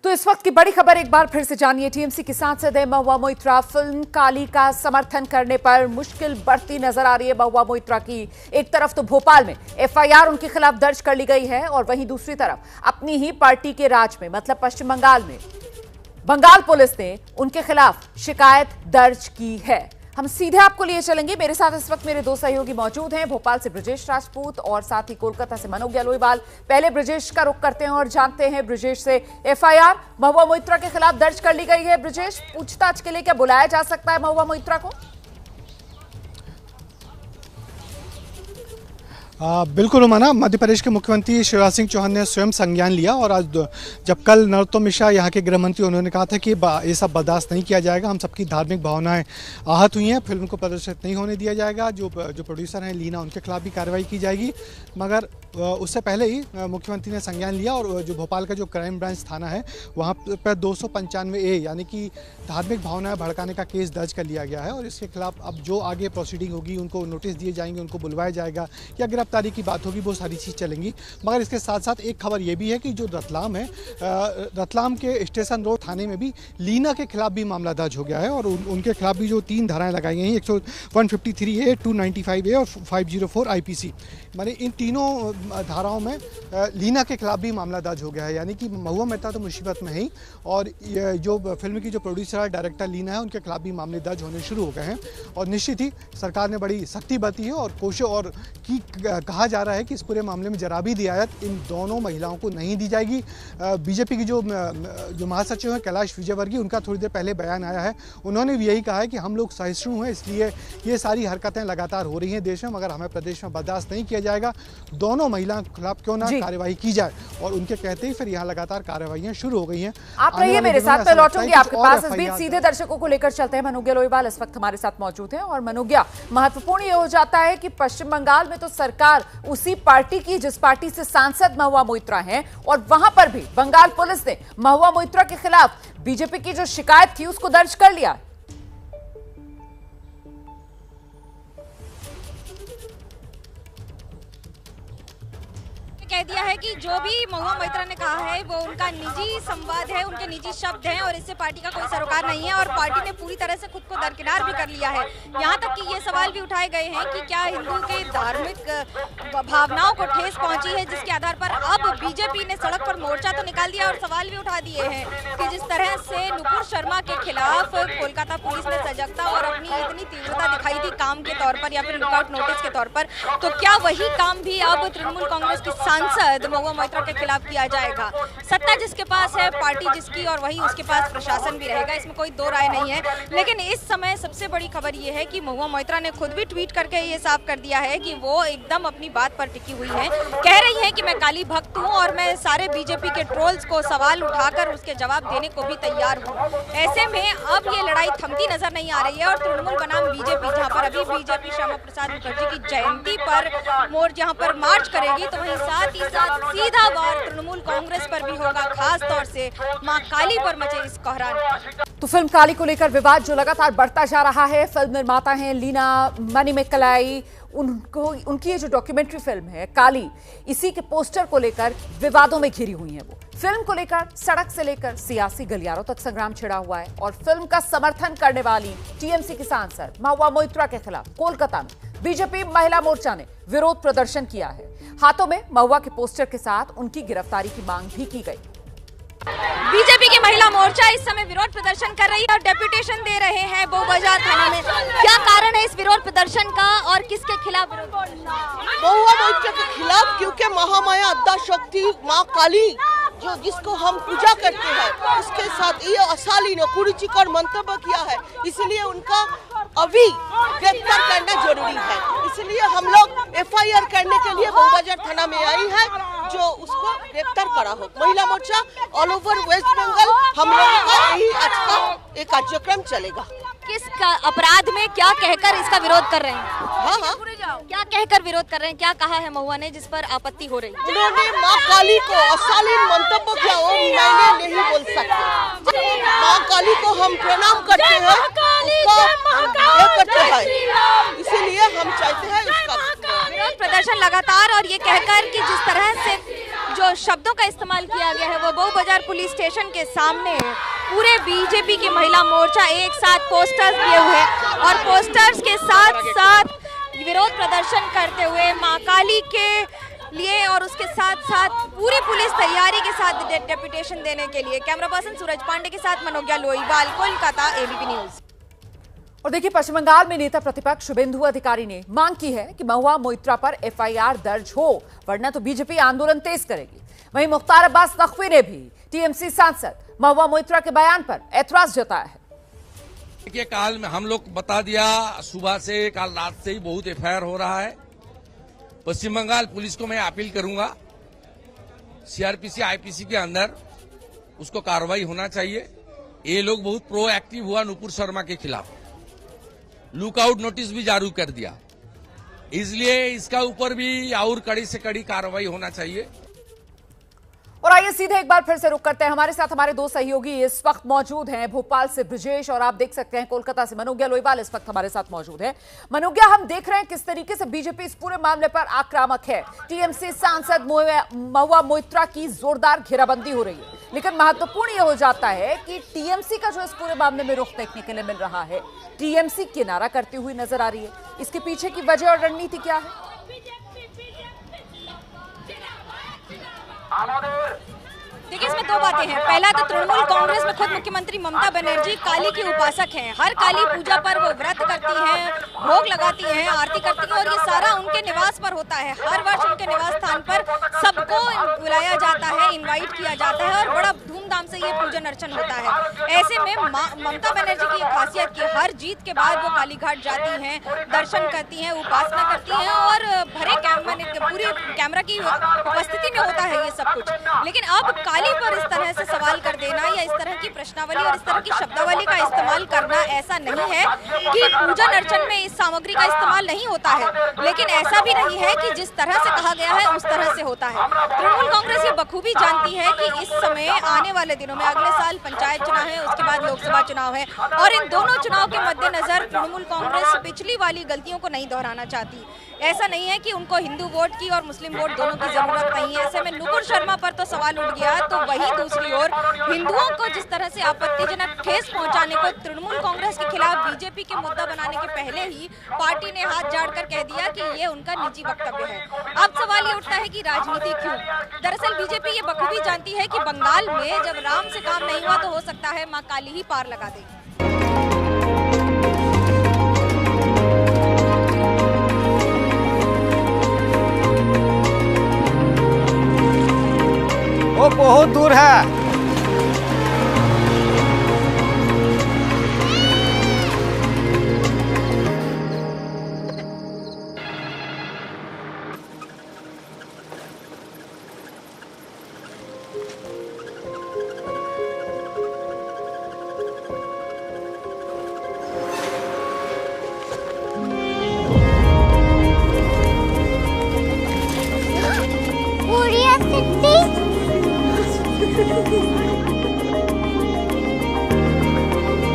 तो इस वक्त की बड़ी खबर एक बार फिर से जानिए। टीएमसी की सांसद है महुआ मोइत्रा फिल्म काली का समर्थन करने पर मुश्किल बढ़ती नजर आ रही है महुआ मोइत्रा की। एक तरफ तो भोपाल में एफआईआर उनके खिलाफ दर्ज कर ली गई है और वहीं दूसरी तरफ अपनी ही पार्टी के राज में मतलब पश्चिम बंगाल में बंगाल पुलिस ने उनके खिलाफ शिकायत दर्ज की है। हम सीधे आपको लिए चलेंगे। मेरे साथ इस वक्त मेरे दो सहयोगी मौजूद हैं, भोपाल से ब्रजेश राजपूत और साथ ही कोलकाता से मनोज्ञा लोईवाल। पहले ब्रजेश का रुख करते हैं और जानते हैं ब्रजेश से, एफआईआर महुआ मोइत्रा के खिलाफ दर्ज कर ली गई है। ब्रजेश, पूछताछ के लिए क्या बुलाया जा सकता है महुआ मोइत्रा को? बिल्कुल रुमाना, मध्य प्रदेश के मुख्यमंत्री शिवराज सिंह चौहान ने स्वयं संज्ञान लिया और आज जब कल नरोत्तम मिश्रा यहाँ के गृह मंत्री, उन्होंने कहा था कि ये सब बर्दाश्त नहीं किया जाएगा, हम सबकी धार्मिक भावनाएं आहत हुई हैं, फिल्म को प्रदर्शित नहीं होने दिया जाएगा, जो प्रोड्यूसर हैं लीना, उनके खिलाफ भी कार्रवाई की जाएगी। मगर उससे पहले ही मुख्यमंत्री ने संज्ञान लिया और जो भोपाल का जो क्राइम ब्रांच थाना है वहाँ पर 295A यानी कि धार्मिक भावनाएं भड़काने का केस दर्ज कर लिया गया है और इसके खिलाफ अब जो आगे प्रोसीडिंग होगी, उनको नोटिस दिए जाएंगे, उनको बुलवाया जाएगा या गिरफ्तारी की बात होगी, वो सारी चीज़ चलेंगी। मगर इसके साथ साथ एक खबर ये भी है कि जो रतलाम है, रतलाम के स्टेशन रोड थाने में भी लीना के खिलाफ भी मामला दर्ज हो गया है और उनके खिलाफ भी जो 3 धाराएं लगाई गई हैं, 153A, 295A और 504 IPC, माने इन तीनों धाराओं में लीना के खिलाफ भी मामला दर्ज हो गया है। यानी कि महुआ मोइत्रा तो मुसीबत में ही और जो फिल्म की जो प्रोड्यूसर है, डायरेक्टर लीना है, उनके खिलाफ भी मामले दर्ज होने शुरू हो गए हैं और निश्चित ही सरकार ने बड़ी सख्ती बरती है और कोशिश और कहा जा रहा है कि इस पूरे मामले में जरा भी रियायत इन दोनों महिलाओं को नहीं दी जाएगी। बीजेपी की जो महासचिव हैं कैलाश विजयवर्गीय, उनका थोड़ी देर पहले बयान आया है, उन्होंने भी यही कहा है कि हम लोग सहिष्णु हैं, इसलिए ये सारी हरकतें लगातार हो रही हैं देश में, मगर हमें प्रदेश में बर्दाश्त नहीं किया जाएगा। दोनों महिलाओं के खिलाफ क्यों ना कार्रवाई की जाए और उनके कहते ही फिर यहाँ लगातार कार्रवाइयां शुरू हो गई हैं। आप रहिए मेरे साथ, मैं लौटूंगी आपके पास। इस बीच सीधे दर्शकों को लेकर चलते हैं। मनोज्ञा लोईवाल इस वक्त हमारे साथ मौजूद हैं और मनोज्ञा, महत्वपूर्ण ये हो जाता है कि पश्चिम बंगाल में तो सरकार उसी पार्टी की जिस पार्टी से सांसद महुआ मोइत्रा हैं और वहां पर भी बंगाल पुलिस ने महुआ मोइत्रा के खिलाफ बीजेपी की जो शिकायत थी उसको दर्ज कर लिया। कह दिया है कि जो भी महुआ मोइत्रा ने कहा है वो उनका निजी संवाद है, उनके निजी शब्द हैं और इससे पार्टी का कोई सरोकार नहीं है और पार्टी ने पूरी तरह से खुद को दरकिनार भी कर लिया है। यहाँ तक कि ये सवाल भी उठाए गए हैं कि क्या हिंदू के धार्मिक भावनाओं को ठेस पहुंची है, जिसके आधार पर अब बीजेपी ने सड़क पर मोर्चा तो निकाल दिया और सवाल भी उठा दिए हैं कि जिस तरह से नुपुर शर्मा के खिलाफ कोलकाता पुलिस ने सजगता और अपनी इतनी तीव्रता दिखाई थी काम के तौर पर या फिर लुकआउट नोटिस के तौर पर, तो क्या वही काम भी अब तृणमूल कांग्रेस की सांसद महुआ मोइत्रा के खिलाफ किया जाएगा? सत्ता जिसके पास है, पार्टी जिसकी, और वही उसके पास प्रशासन भी रहेगा, इसमें कोई दो राय नहीं है। लेकिन इस समय सबसे बड़ी खबर ये है कि महुआ मोइत्रा ने खुद भी ट्वीट करके ये साफ कर दिया है कि वो एकदम अपनी बात पर टिकी हुई है। कह रही है कि मैं काली भक्त हूँ और मैं सारे बीजेपी के ट्रोल्स को सवाल उठाकर उसके जवाब देने को भी तैयार हूँ। ऐसे में अब ये लड़ाई थमती नजर नहीं आ रही है और तृणमूल बनाम बीजेपी, जहाँ पर अभी बीजेपी श्यामा प्रसाद मुखर्जी की जयंती पर जहाँ पर मार्च करेगी, तो वहीं साथ ही साथ सीधा वार तृणमूल कांग्रेस पर भी होगा, खास तौर से मां काली पर मचे इस कोहरान। तो फिल्म काली को लेकर विवाद जो लगातार बढ़ता जा रहा है, फिल्म निर्माता हैं लीना मणिमेकलाई, उनकी ये जो डॉक्यूमेंट्री फिल्म है काली, इसी के पोस्टर को लेकर विवादों में घिरी हुई है। वो फिल्म को लेकर सड़क से लेकर सियासी गलियारों तक संग्राम छिड़ा हुआ है और फिल्म का समर्थन करने वाली टीएमसी की सांसद महुआ मोइत्रा के खिलाफ कोलकाता में बीजेपी महिला मोर्चा ने विरोध प्रदर्शन किया है। हाथों में महुआ के पोस्टर के साथ उनकी गिरफ्तारी की मांग भी की गई। बीजेपी की महिला मोर्चा इस समय विरोध प्रदर्शन कर रही है और डेपुटेशन दे रहे हैं बोबाजार थाना में। क्या कारण है इस विरोध प्रदर्शन का और किसके खिलाफ विरोध प्रदर्शन? महुआ मोइत्रा के खिलाफ, क्योंकि महामाया अद्दा शक्ति माँ काली जो जिसको हम पूजा करते हैं, उसके साथ ये अशालीन और कुरुचिकर मंतव्य किया है, इसलिए उनका अभी गिरफ्तार करना जरूरी है। इसलिए हम लोग एफआईआर करने के लिए बोबाजार थाना में आई है, जो उसको गिरफ्तार करा हो। महिला मोर्चा ऑल ओवर वेस्ट बंगाल हम लोगों का यही आज का एक कार्यक्रम चलेगा। किस अपराध में क्या कहकर इसका विरोध कर रहे हैं? हाँ, क्या कहकर विरोध कर रहे हैं? क्या कहा है महुआ ने जिस पर आपत्ति हो रही है? उन्होंने माँ काली को अशालीन मंतव्य किया, वो मैंने नहीं बोल सकते। माँ काली को हम प्रणाम करते हैं, करते हैं, इसीलिए हम चाहते हैं उसका विरोध प्रदर्शन लगातार और ये कहकर कि जिस तरह से जो शब्दों का इस्तेमाल किया गया है वो बहू बाजार पुलिस स्टेशन के सामने है। पूरे बीजेपी की महिला मोर्चा एक साथ पोस्टर्स लिए हुए और पोस्टर्स के साथ साथ विरोध प्रदर्शन करते हुए मां काली के लिए और उसके साथ साथ पूरी पुलिस तैयारी के साथ डेपुटेशन देने के लिए। कैमरा पर्सन सूरज पांडे के साथ मनोज्ञा लोईवाल, कोलकाता, एबीपी न्यूज। और देखिए, पश्चिम बंगाल में नेता प्रतिपक्ष शुभेंदु अधिकारी ने मांग की है कि महुआ मोइत्रा पर एफआईआर दर्ज हो, वरना तो बीजेपी आंदोलन तेज करेगी। वहीं मुख्तार अब्बास नकवी ने भी टीएमसी सांसद महुआ मोइत्रा के बयान पर ऐतराज जताया है। देखिए, काल में हम लोग बता दिया, सुबह से काल रात से ही बहुत एफआईआर हो रहा है। पश्चिम बंगाल पुलिस को मैं अपील करूंगा, सीआरपीसी आईपीसी के अंदर उसको कार्रवाई होना चाहिए। ये लोग बहुत प्रोएक्टिव हुआ नुपुर शर्मा के खिलाफ, लुकआउट नोटिस भी जारी कर दिया, इसलिए इसका ऊपर भी और कड़ी से कड़ी कार्रवाई होना चाहिए। और आइए सीधे एक बार फिर से रुक करते हैं। हमारे साथ हमारे दो सहयोगी इस वक्त मौजूद हैं। भोपाल से ब्रिजेश और आप देख सकते हैं कोलकाता से मनोज्ञा लोईवाल इस वक्त हमारे साथ मौजूद है। मनोज्ञा, हम देख रहे हैं किस तरीके से बीजेपी इस पूरे मामले पर आक्रामक है। टीएमसी सांसद महुआ मोइत्रा की जोरदार घेराबंदी हो रही है, लेकिन महत्वपूर्ण यह हो जाता है कि टीएमसी का जो इस पूरे मामले में रुख देखने के लिए मिल रहा है, टीएमसी किनारा करती हुई नजर आ रही है। इसके पीछे की वजह और रणनीति क्या है? देखिए, इसमें दो बातें हैं। पहला तो तृणमूल कांग्रेस में खुद मुख्यमंत्री ममता बनर्जी काली की उपासक हैं। हर काली पूजा पर वो व्रत करती हैं, भोग लगाती हैं, आरती करती हैं और ये सारा उनके निवास पर होता है। हर वर्ष उनके निवास स्थान पर सबको बुलाया जाता है, इनवाइट किया जाता है और बड़ा धूमधाम से ये पूजन अर्चन होता है। ऐसे में ममता बनर्जी की खासियत की हर जीत के बाद वो काली घाट जाती हैं, दर्शन करती हैं, उपासना करती हैं और भरे पूरी कैमरा की उपस्थिति में होता है ये सब कुछ। लेकिन अब काली पर इस तरह से सवाल कर देना या इस तरह की प्रश्नावली और इस तरह की शब्दावली का इस्तेमाल करना, ऐसा नहीं है कि पूजन अर्चन में इस सामग्री का इस्तेमाल नहीं होता है, लेकिन ऐसा भी नहीं है कि जिस तरह से कहा गया है उस तरह से होता है। तृणमूल कांग्रेस ये बखूबी जानती है कि इस समय आने वाले दिनों में, अगले साल पंचायत चुनाव है, उसके बाद लोकसभा चुनाव है और इन दोनों चुनाव के मद्देनजर तृणमूल कांग्रेस पिछली वाली गलतियों को नहीं दोहराना चाहती। ऐसा नहीं है कि उनको हिंदू वोट की और मुस्लिम वोट दोनों की जरूरत नहीं है। ऐसे में नुपुर शर्मा पर तो सवाल उठ गया, तो वहीं दूसरी ओर हिंदुओं को जिस तरह से आपत्तिजनक ठेस पहुंचाने को तृणमूल कांग्रेस के खिलाफ बीजेपी के मुद्दा बनाने के पहले ही पार्टी ने हाथ झाड़कर कह दिया कि ये उनका निजी वक्तव्य है। अब सवाल ये उठता है कि राजनीति क्यों? दरअसल बीजेपी ये बखूबी जानती है कि बंगाल में जब राम से काम नहीं हुआ तो हो सकता है मां काली ही पार लगा देगी। वो बहुत दूर है।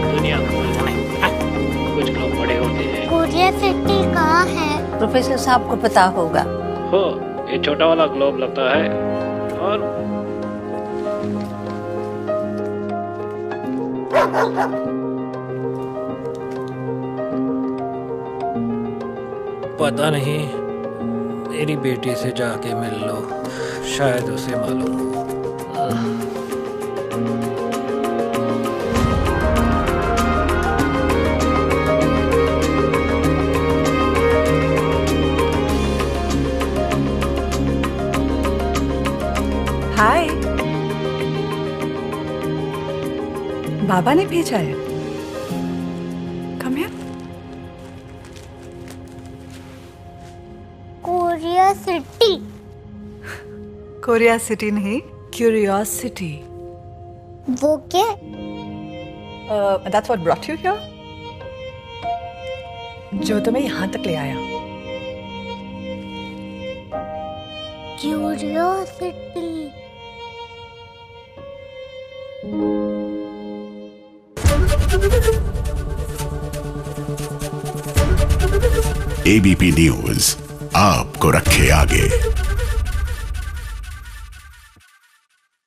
दुनिया कुछ लोग बड़े होते हैं। कोरिया सिटी कहाँ है? प्रोफेसर साहब को पता होगा। हो, ये छोटा वाला ग्लोब लगता है और पता नहीं, मेरी बेटी से जाके मिल लो, शायद उसे मालूम हो। हाय, बाबा ने भेजा है। Come here. Korea city. Korea city नहीं, क्यूरियोसिटी। वो क्या? That's what brought you here? जो तुम्हें यहाँ तक ले आया। क्यूरियोसिटी। एबीपी न्यूज आपको रखे आगे।